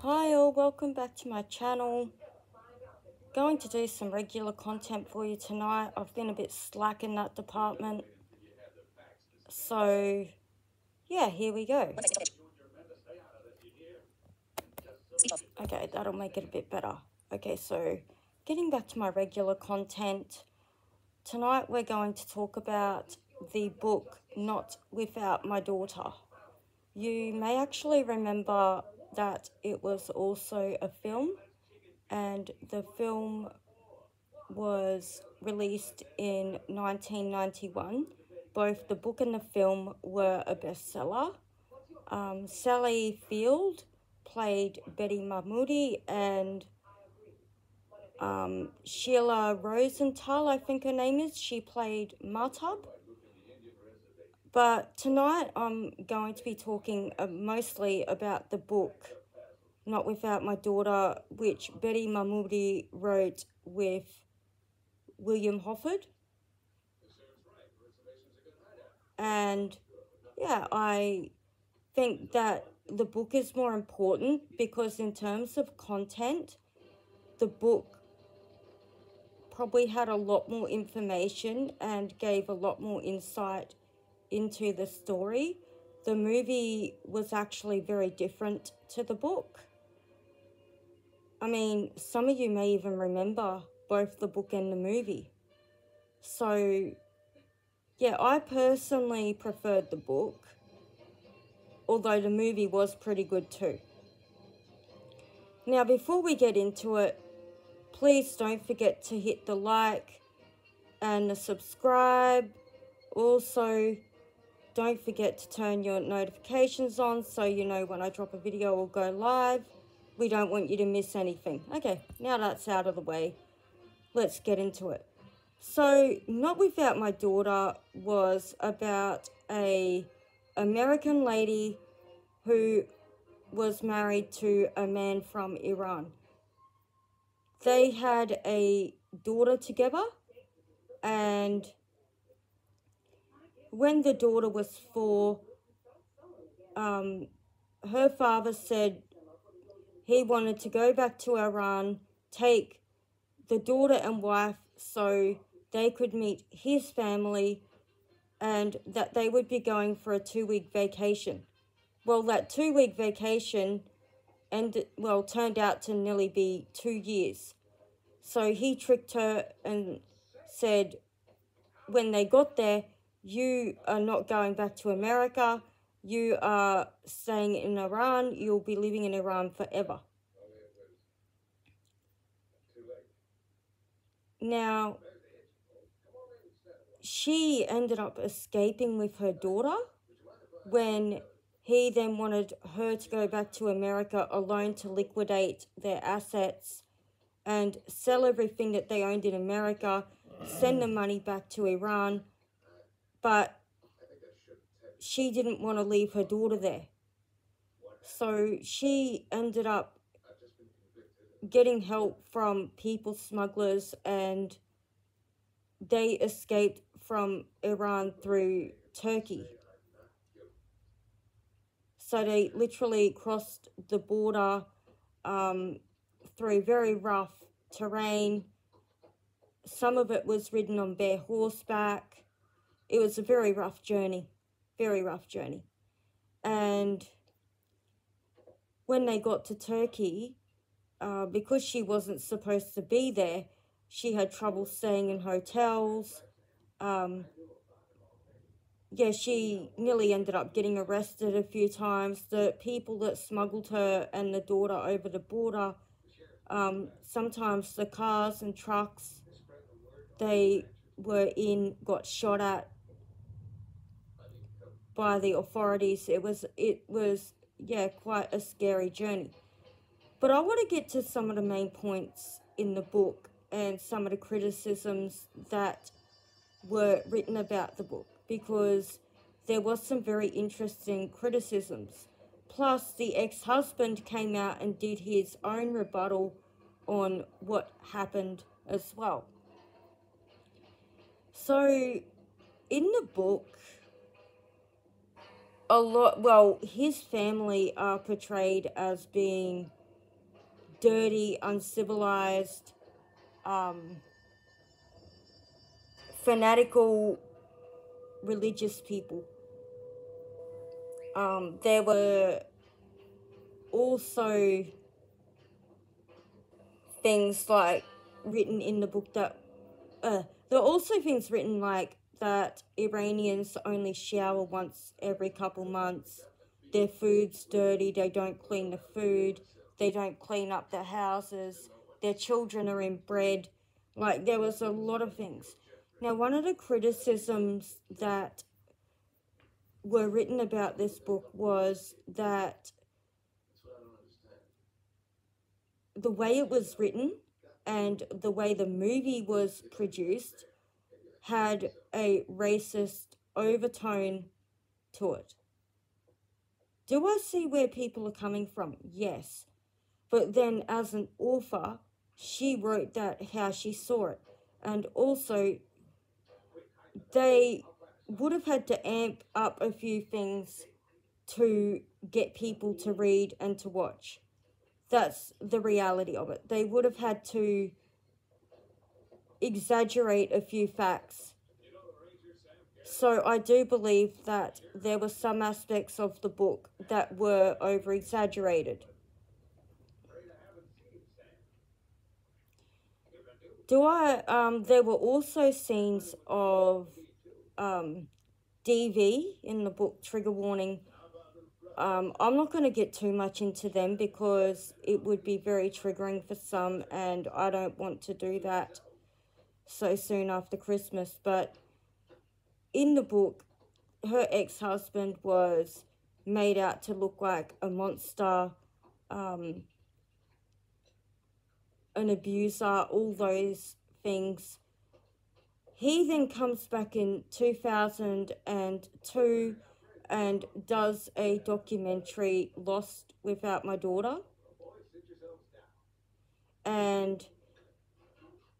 Hi all, welcome back to my channel. Going to do some regular content for you tonight. I've been a bit slack in that department. So, yeah, here we go. Okay, that'll make it a bit better. Okay, so getting back to my regular content. Tonight we're going to talk about the book Not Without My Daughter. You may actually remember that it was also a film, and the film was released in 1991. Both the book and the film were a bestseller. Sally Field played Betty Mahmoodi, and Sheila Rosenthal, I think her name is, she played Martab. But tonight I'm going to be talking mostly about the book Not Without My Daughter, which Betty Mahmoodi wrote with William Hofford. And yeah, I think that the book is more important because in terms of content, the book probably had a lot more information and gave a lot more insight into the story. The movie was actually very different to the book. I mean, some of you may even remember both the book and the movie. So, yeah, I personally preferred the book, although the movie was pretty good too. Now, before we get into it, please don't forget to hit the like and the subscribe. Also, don't forget to turn your notifications on so you know when I drop a video or go live. We don't want you to miss anything. Okay, now that's out of the way, let's get into it. So, Not Without My Daughter was about a American lady who was married to a man from Iran. They had a daughter together, and when the daughter was 4, her father said he wanted to go back to Iran, take the daughter and wife so they could meet his family, and that they would be going for a 2-week vacation. Well, that 2-week vacation turned out to nearly be 2 years. So he tricked her and said, when they got there, you are not going back to America. You are staying in Iran. You'll be living in Iran forever. Now, she ended up escaping with her daughter when he then wanted her to go back to America alone to liquidate their assets and sell everything that they owned in America, send the money back to Iran. But she didn't want to leave her daughter there. So she ended up getting help from people smugglers, and they escaped from Iran through Turkey. So they literally crossed the border through very rough terrain. Some of it was ridden on bare horseback. It was a very rough journey, very rough journey. And when they got to Turkey, because she wasn't supposed to be there, she had trouble staying in hotels. She nearly ended up getting arrested a few times. The people that smuggled her and the daughter over the border, sometimes the cars and trucks they were in got shot at by the authorities. It was quite a scary journey. But I want to get to some of the main points in the book and some of the criticisms that were written about the book, because there was some very interesting criticisms. Plus, the ex-husband came out and did his own rebuttal on what happened as well. So, in the book, his family are portrayed as being dirty, uncivilized, fanatical religious people. There were also things like written in the book that there are also things written like that Iranians only shower once every couple months, their food's dirty, they don't clean the food, they don't clean up their houses, their children are inbred. Like, there was a lot of things. Now, one of the criticisms that were written about this book was that the way it was written and the way the movie was produced had a racist overtone to it. Do I see where people are coming from? Yes. But then as an author, she wrote that how she saw it. And also, they would have had to amp up a few things to get people to read and to watch. That's the reality of it. They would have had to exaggerate a few facts. So I do believe that there were some aspects of the book that were over-exaggerated. There were also scenes of DV in the book, trigger warning. I'm not going to get too much into them because it would be very triggering for some, and I don't want to do that so soon after Christmas. But in the book, her ex-husband was made out to look like a monster, an abuser, all those things. He then comes back in 2002 and does a documentary, Lost Without My Daughter. And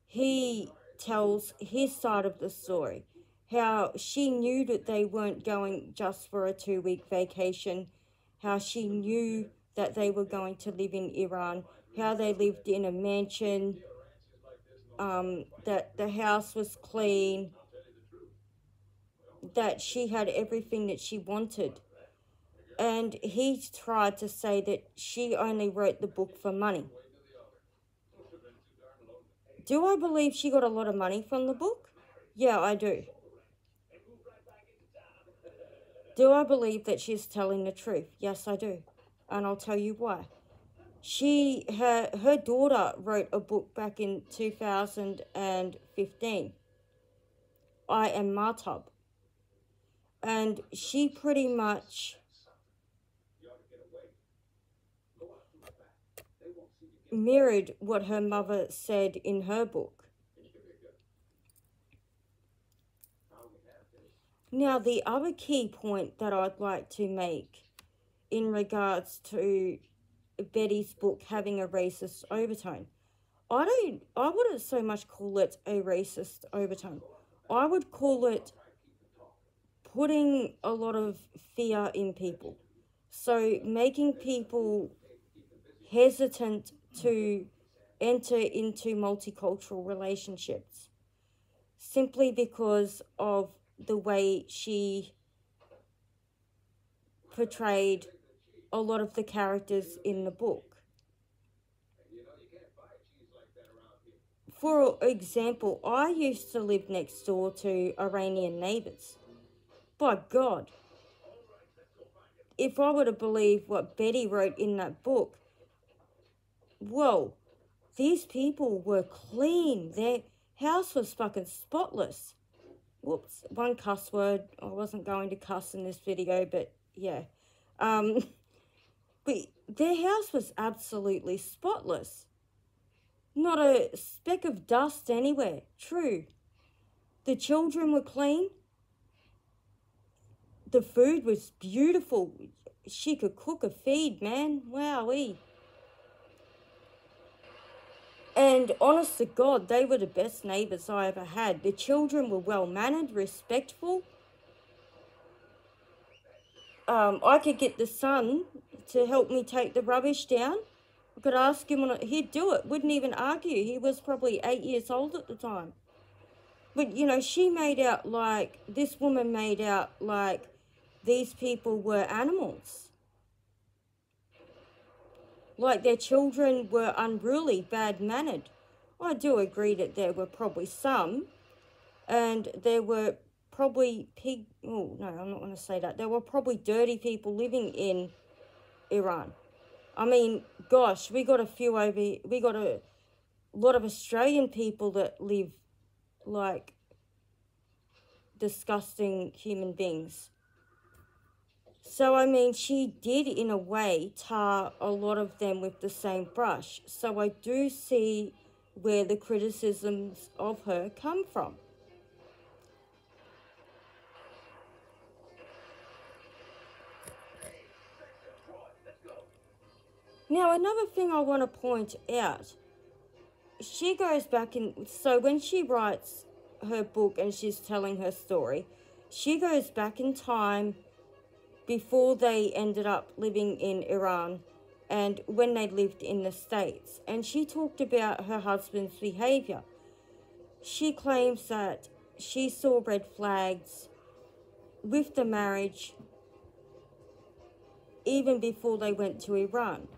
he tells his side of the story. How she knew that they weren't going just for a 2-week vacation. How she knew that they were going to live in Iran. How they lived in a mansion. That the house was clean. That she had everything that she wanted. And he tried to say that she only wrote the book for money. Do I believe she got a lot of money from the book? Yeah, I do. Do I believe that she's telling the truth? Yes, I do. And I'll tell you why. Her daughter wrote a book back in 2015. I Am Martab. And she pretty much mirrored what her mother said in her book. Now, the other key point that I'd like to make in regards to Betty's book having a racist overtone, I wouldn't so much call it a racist overtone. I would call it putting a lot of fear in people. So making people hesitant to enter into multicultural relationships simply because of the way she portrayed a lot of the characters in the book. For example, I used to live next door to Iranian neighbours. By God, if I were to believe what Betty wrote in that book, whoa, these people were clean. Their house was fucking spotless. Whoops, one cuss word. I wasn't going to cuss in this video, but yeah. But their house was absolutely spotless. Not a speck of dust anywhere. True. The children were clean. The food was beautiful. She could cook a feed, man. Wowee. And honest to God, they were the best neighbours I ever had. The children were well-mannered, respectful. I could get the son to help me take the rubbish down. I could ask him, he'd do it, wouldn't even argue. He was probably 8 years old at the time. But, you know, she made out like, this woman made out like these people were animals. Like their children were unruly, bad-mannered. I do agree that there were probably some, and there were probably oh, no, I'm not going to say that. There were probably dirty people living in Iran. I mean, gosh, we got a lot of Australian people that live like disgusting human beings. So, I mean, she did, in a way, tar a lot of them with the same brush. So I do see where the criticisms of her come from. Now, another thing I want to point out, she goes back in, so when she writes her book and she's telling her story, she goes back in time before they ended up living in Iran and when they lived in the States. And she talked about her husband's behavior. She claims that she saw red flags with the marriage even before they went to Iran.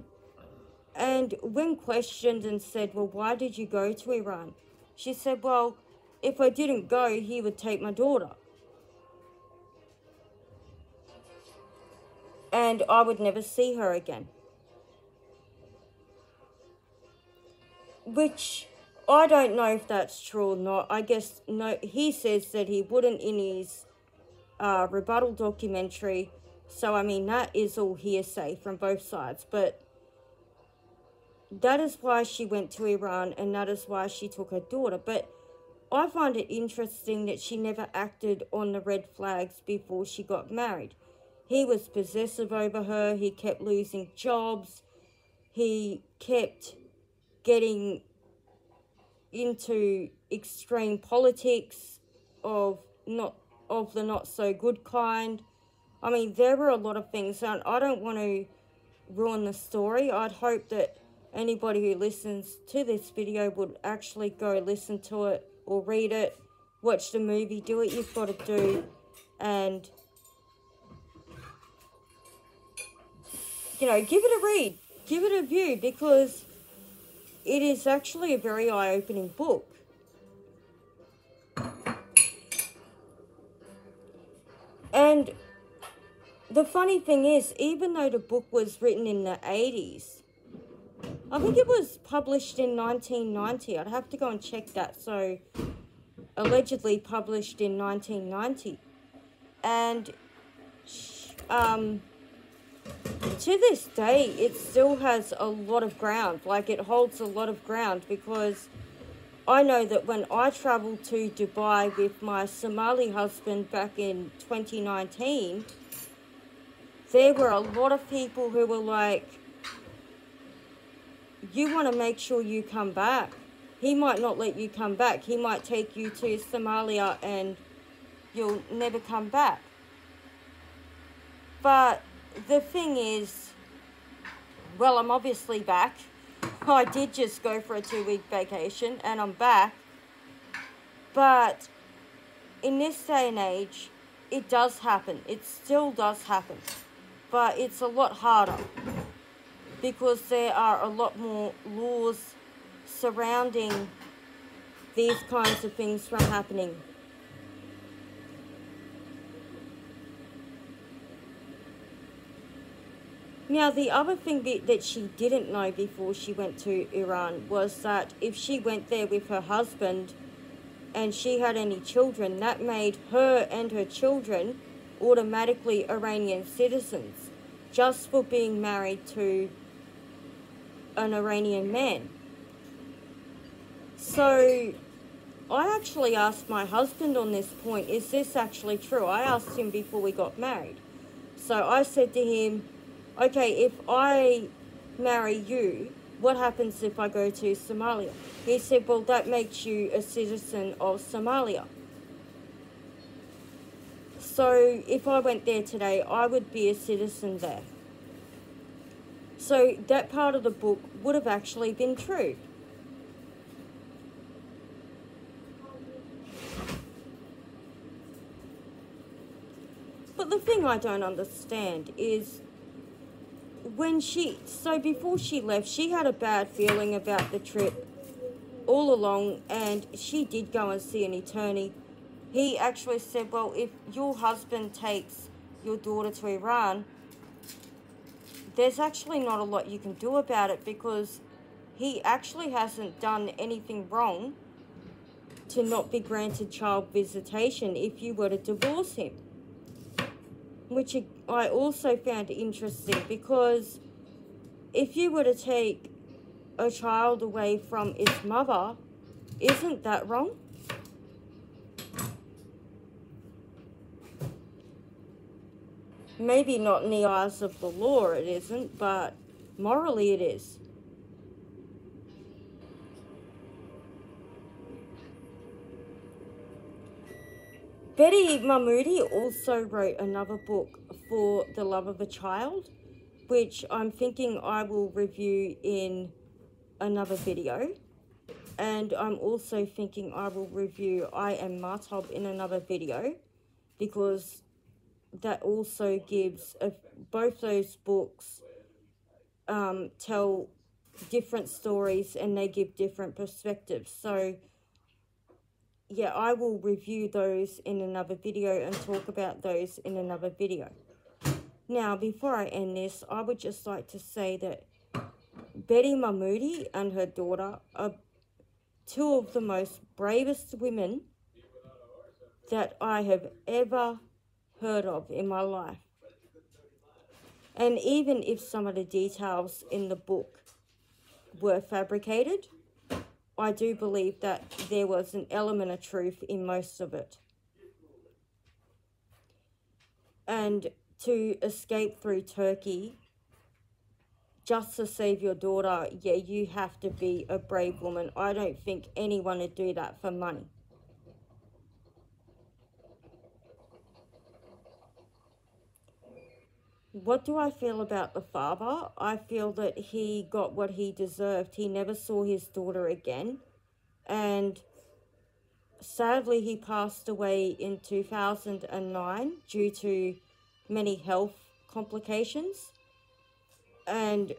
And when questioned and said, well, why did you go to Iran? She said, well, if I didn't go, he would take my daughter. And I would never see her again. Which, I don't know if that's true or not. I guess, no, he says that he wouldn't in his rebuttal documentary. So, I mean, that is all hearsay from both sides. But that is why she went to Iran, and that is why she took her daughter. But I find it interesting that she never acted on the red flags before she got married. He was possessive over her. He kept losing jobs. He kept getting into extreme politics of the not so good kind. I mean, there were a lot of things, and I don't want to ruin the story. I'd hope that anybody who listens to this video would actually go listen to it or read it, watch the movie, do what you've got to do, and, you know, give it a read, give it a view, because it is actually a very eye-opening book. And the funny thing is, even though the book was written in the 80s, I think it was published in 1990. I'd have to go and check that. So, allegedly published in 1990. And to this day, it still has a lot of ground. Like, it holds a lot of ground, because I know that when I traveled to Dubai with my Somali husband back in 2019, there were a lot of people who were like, you want to make sure you come back. He might not let you come back. He might take you to Somalia and you'll never come back. But the thing is, well, I'm obviously back. I did just go for a 2-week vacation and I'm back. But in this day and age, it does happen. It still does happen. But it's a lot harder, because there are a lot more laws surrounding these kinds of things from happening. Now, the other thing that she didn't know before she went to Iran was that if she went there with her husband and she had any children, that made her and her children automatically Iranian citizens just for being married to an Iranian man. So I actually asked my husband on this point, is this actually true? I asked him before we got married. So I said to him, okay, if I marry you, what happens if I go to Somalia? He said, well, that makes you a citizen of Somalia. So if I went there today, I would be a citizen there. So that part of the book would have actually been true. But the thing I don't understand is before she left, she had a bad feeling about the trip all along, and she did go and see an attorney. He actually said, well, if your husband takes your daughter to Iran, there's actually not a lot you can do about it, because he actually hasn't done anything wrong to not be granted child visitation if you were to divorce him. Which I also found interesting, because if you were to take a child away from its mother, isn't that wrong? Maybe not in the eyes of the law it isn't, but morally it is. Betty Mahmoodi also wrote another book, For the Love of a Child, which I'm thinking I will review in another video. And I'm also thinking I will review I Am Martob in another video, because that also gives, both those books tell different stories and they give different perspectives. So yeah, I will review those in another video and talk about those in another video. Now, before I end this, I would just like to say that Betty Mahmoodi and her daughter are two of the most bravest women that I have ever heard of in my life. And even if some of the details in the book were fabricated, I do believe that there was an element of truth in most of it. And to escape through Turkey just to save your daughter, yeah, you have to be a brave woman. I don't think anyone would do that for money. What do I feel about the father? I feel that he got what he deserved. He never saw his daughter again. And sadly, he passed away in 2009 due to many health complications. And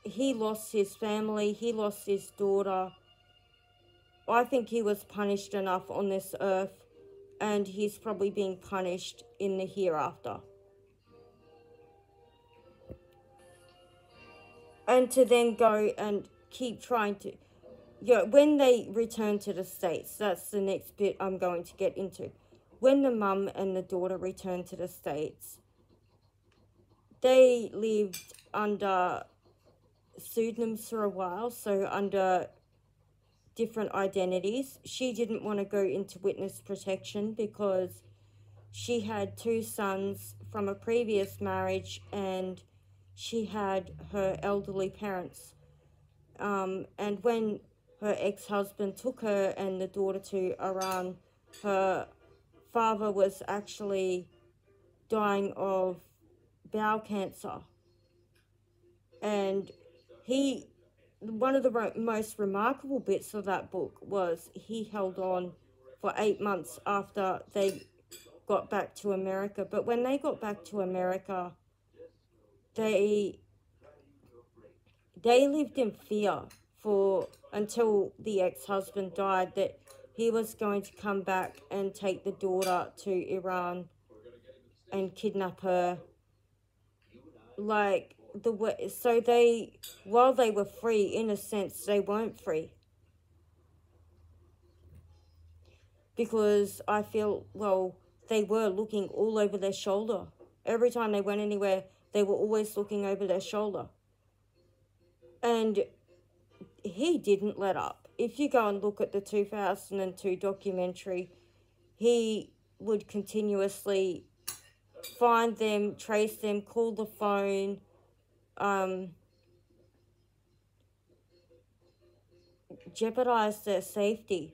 he lost his family. He lost his daughter. I think he was punished enough on this earth. And he's probably being punished in the hereafter. And to then go and keep trying to, when they return to the States, that's the next bit I'm going to get into. When the mum and the daughter returned to the States, they lived under pseudonyms for a while, so under different identities. She didn't want to go into witness protection because she had 2 sons from a previous marriage, and she had her elderly parents. And when her ex-husband took her and the daughter to Iran, her father was actually dying of bowel cancer. And one of the most remarkable bits of that book was he held on for 8 months after they got back to America. But when they got back to America, they lived in fear until the ex-husband died, that he was going to come back and take the daughter to Iran and kidnap her. So while they were free, in a sense, they weren't free. Because I feel, they were looking all over their shoulder. Every time they went anywhere, they were always looking over their shoulder. And he didn't let up. If you go and look at the 2002 documentary, he would continuously find them, trace them, call the phone, jeopardize their safety,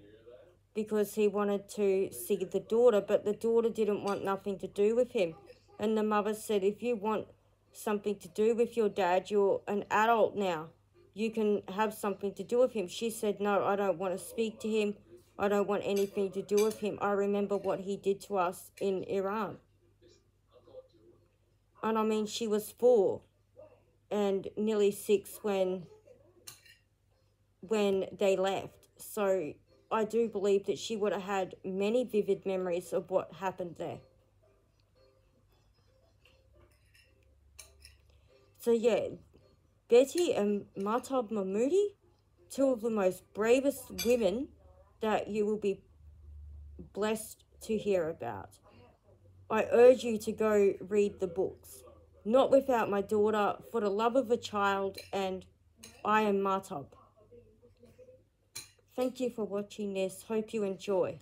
because he wanted to see the daughter, but the daughter didn't want nothing to do with him. And the mother said, if you want something to do with your dad. You're an adult now. You can have something to do with him. She said, no, I don't want to speak to him. I don't want anything to do with him. I remember what he did to us in Iran. And I mean, she was 4 and nearly 6 when they left. So I do believe that she would have had many vivid memories of what happened there. So yeah, Betty and Mahtab Mahmoodi, 2 of the most bravest women that you will be blessed to hear about. I urge you to go read the books. Not Without My Daughter, For the Love of a Child, and I Am Mahtab. Thank you for watching this. Hope you enjoy.